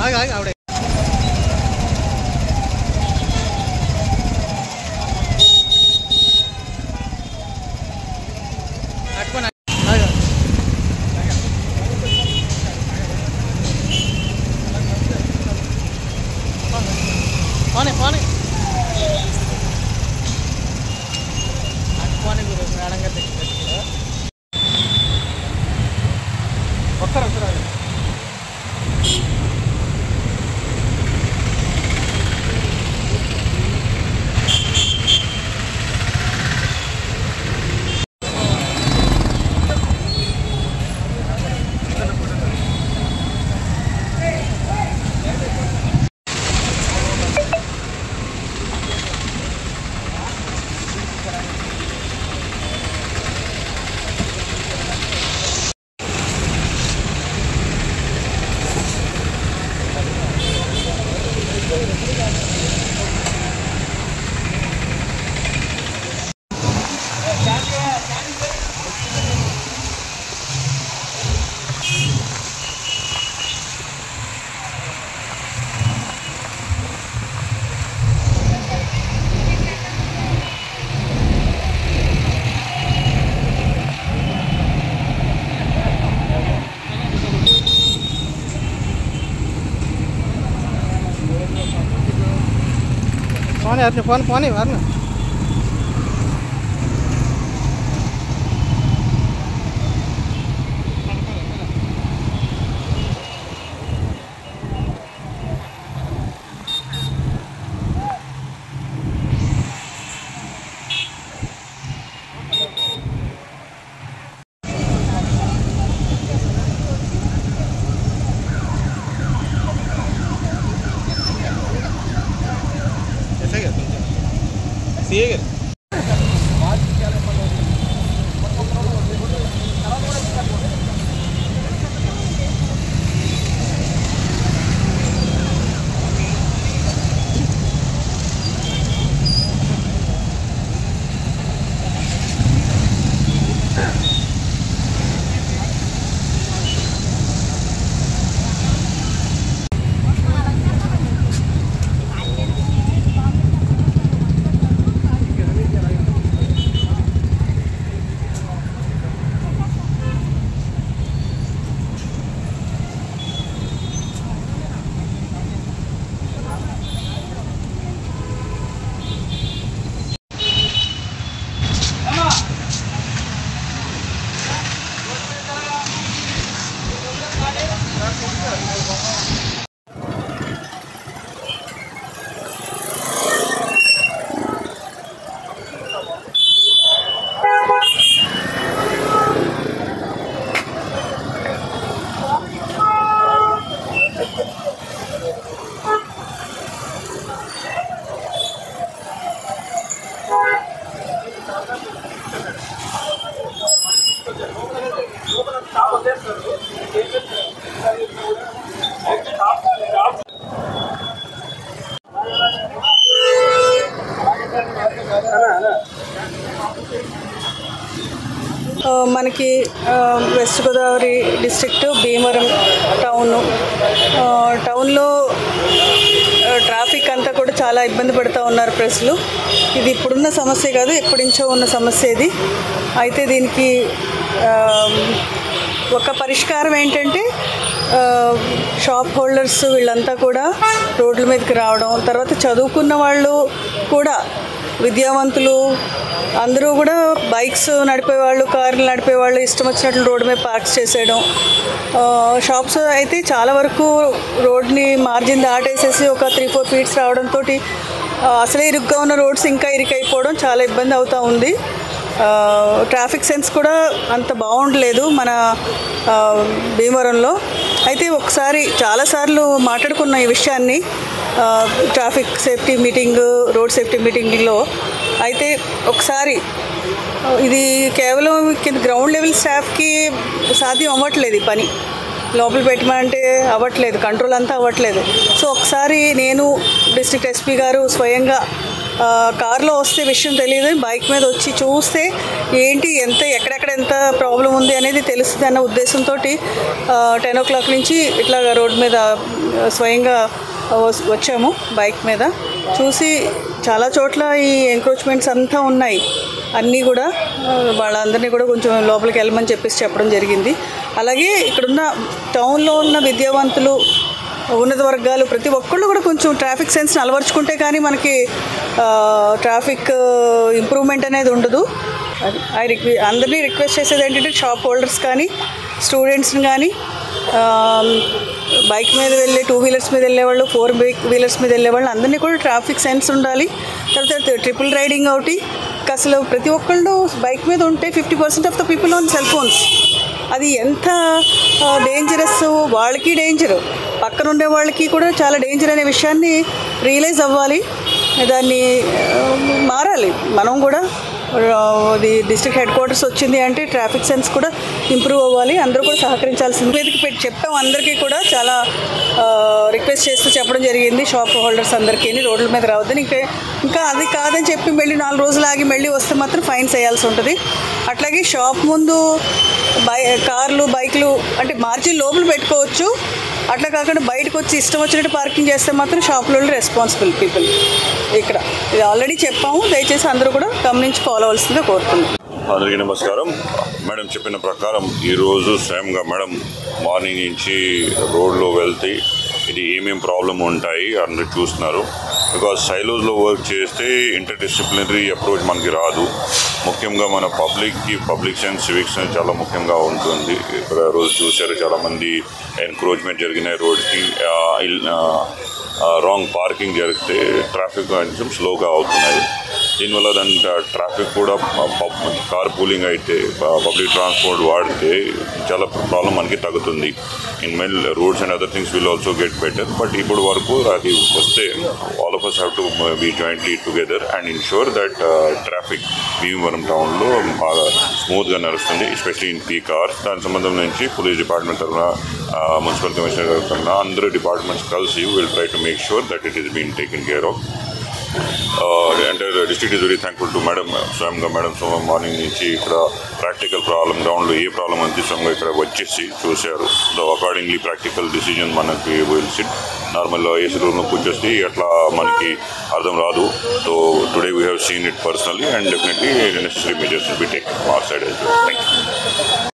ఆవిడ पानी पानी पानी गुरु मैडम गाరు వస్తారు వస్తారు पानी यार पानी पानी यार ना सीएगा మనకి వెస్ట్ గోదావరి డిస్ట్రిక్ట్ భీమవరం టౌన్లో ట్రాఫిక్ అంతా కూడా చాలా ఇబ్బంది పడుతూ ఉన్నారు ప్రజలు. ఇది ఇప్పుడున్న సమస్య కాదు, ఎప్పటి నుంచో ఉన్న సమస్య ఇది. అయితే దీనికి ఒక పరిష్కారం ఏంటంటే షాప్ హోల్డర్స్ వీళ్ళంతా కూడా రోడ్ల మీదకి రావడం, తర్వాత చదువుకున్న వాళ్ళు కూడా విద్యావంతులు అందరూ కూడా బైక్స్ నడిపేవాళ్ళు, కార్లు నడిపేవాళ్ళు ఇష్టం వచ్చినట్లు రోడ్డు మీద పార్క్స్ చేసేయడం. షాప్స్ అయితే చాలా వరకు రోడ్ని మార్జిన్ దాటేసేసి ఒక 3-4 ఫీట్స్ రావడంతో అసలే ఇరుగ్గా ఉన్న రోడ్స్ ఇంకా ఇరుకైపోవడం చాలా ఇబ్బంది అవుతూ ఉంది. ట్రాఫిక్ సెన్స్ కూడా అంత బాగుండలేదు మన భీమవరంలో. అయితే ఒకసారి చాలాసార్లు మాట్లాడుకున్న ఈ విషయాన్ని traffic safety meeting, road safety మీటింగ్లో. అయితే ఒకసారి ఇది కేవలం కింద గ్రౌండ్ లెవెల్ స్టాఫ్కి సాధ్యం అవ్వట్లేదు, ఈ పని లోపల పెట్టమంటే అవ్వట్లేదు, కంట్రోల్ అంతా అవ్వట్లేదు. సో ఒకసారి నేను డిస్ట్రిక్ట్ ఎస్పీ గారు స్వయంగా కార్లో వస్తే విషయం తెలియదు, బైక్ మీద వచ్చి చూస్తే ఏంటి ఎక్కడెక్కడ ఎంత ప్రాబ్లం ఉంది అనేది తెలుస్తుంది అన్న ఉద్దేశంతో 10 o'clock నుంచి ఇట్లా రోడ్డు మీద స్వయంగా వచ్చాము. బైక్ మీద చూసి చాలా చోట్ల ఈ ఎంక్రోచ్మెంట్స్ అంతా ఉన్నాయి. అన్నీ కూడా వాళ్ళందరినీ కూడా కొంచెం లోపలికి వెళ్ళమని చెప్పడం జరిగింది. అలాగే ఇక్కడున్న టౌన్లో ఉన్న విద్యావంతులు, ఉన్నత వర్గాలు ప్రతి ఒక్కళ్ళు కూడా కొంచెం ట్రాఫిక్ సెన్స్ని అలవర్చుకుంటే కానీ మనకి ట్రాఫిక్ ఇంప్రూవ్మెంట్ అనేది ఉండదు. అందరినీ రిక్వెస్ట్ చేసేది ఏంటంటే షాప్ హోల్డర్స్ కానీ, స్టూడెంట్స్ని కానీ, బైక్ మీద వెళ్ళే 2 wheelers మీద వెళ్ళేవాళ్ళు, 4 wheelers మీద వెళ్ళేవాళ్ళు అందరినీ కూడా ట్రాఫిక్ సెన్స్ ఉండాలి. తర్వాత ట్రిపుల్ రైడింగ్ ఒకటి. అసలు ప్రతి ఒక్కళ్ళు బైక్ మీద ఉంటే 50% of the people on cell phones. అది ఎంత డేంజరస్, వాళ్ళకి డేంజరు, పక్కన ఉండే వాళ్ళకి కూడా చాలా డేంజర్ అనే విషయాన్ని రియలైజ్ అవ్వాలి. దాన్ని మారాలి. మనం కూడా డిస్ట్రిక్ట్ హెడ్ క్వార్టర్స్ వచ్చింది అంటే ట్రాఫిక్ సెన్స్ కూడా ఇంప్రూవ్ అవ్వాలి. అందరూ కూడా సహకరించాల్సింది. వేదిక చెప్పాం, అందరికీ కూడా చాలా రిక్వెస్ట్ చేస్తూ చెప్పడం జరిగింది షాప్ హోల్డర్స్ అందరికీ రోడ్ల మీద రావద్దని. ఇంకా అది కాదని చెప్పి మళ్ళీ 4 రోజులు ఆగి మళ్ళీ వస్తే మాత్రం ఫైన్స్ వేయాల్సి ఉంటుంది. అట్లాగే షాప్ ముందు కార్లు, బైక్లు అంటే మార్జిన్ లోపల పెట్టుకోవచ్చు. అట్లా కాకుండా బయటకు వచ్చి ఇష్టం వచ్చినట్టు పార్కింగ్ చేస్తే మాత్రం షాప్లో రెస్పాన్సిబుల్ పీపుల్. ఇక్కడ ఇది ఆల్రెడీ చెప్పాము, దయచేసి అందరూ కూడా గమనించి ఫాలో అవ్వాల్సిందిగా కోరుతున్నాం. అందరికీ నమస్కారం. మేడం చెప్పిన ప్రకారం ఈరోజు స్వయంగా మేడం మార్నింగ్ నుంచి రోడ్లో వెళ్తే ఇది ఏమేమి ప్రాబ్లం ఉంటాయి అందరూ చూస్తున్నారు. బికాజ్ సైలోస్లో వర్క్ చేస్తే ఇంటర్ డిసిప్లినరీ అప్రోచ్ మనకి రాదు. ముఖ్యంగా మన పబ్లిక్ సెన్స్, సివిక్ సెన్స్ చాలా ముఖ్యంగా ఉంటుంది. ఇక్కడ రోజు చూశారు చాలామంది ఎన్క్రోచ్మెంట్ జరిగినాయి రోడ్కి. రాంగ్ పార్కింగ్ జరిగితే ట్రాఫిక్ కొంచెం స్లోగా అవుతున్నాయి. దీనివల్ల దాని ట్రాఫిక్ కూడా కార్ పూలింగ్ అయితే పబ్లిక్ ట్రాన్స్పోర్ట్ వాడితే చాలా ప్రాబ్లం మనకి తగ్గుతుంది. In main roads and other things will also get better. But ఇప్పుడు వరకు అది వస్తే all of us have to be jointly together and ensure that traffic Bhimavaram టౌన్లో బాగా స్మూత్గా నడుస్తుంది, ఎస్పెషలీ ఇన్ పీక్ అవర్స్. దాని సంబంధం నుంచి పోలీస్ డిపార్ట్మెంట్ తరఫున, మున్సిపల్ కమిషనర్ తరఫున అందరూ డిపార్ట్మెంట్స్ కలిసి will try to make sure that it is been taken care of. Entire district is very thankful to madam. స్వయంగా మేడం మార్నింగ్ నుంచి ఇక్కడ ప్రాక్టికల్ ప్రాబ్లం గ్రౌండ్లో ఏ ప్రాబ్లం అంతే స్వయంగా ఇక్కడ వచ్చేసి చూశారు. అకార్డింగ్లీ ప్రాక్టికల్ డిసిజన్ మనకి విల్ సిట్. నార్మల్ ఏసీ రూమ్లో కూర్చొస్తే అట్లా మనకి అర్థం రాదు. So today we have seen it personally and definitely necessary measures will be taken our side. Thank you.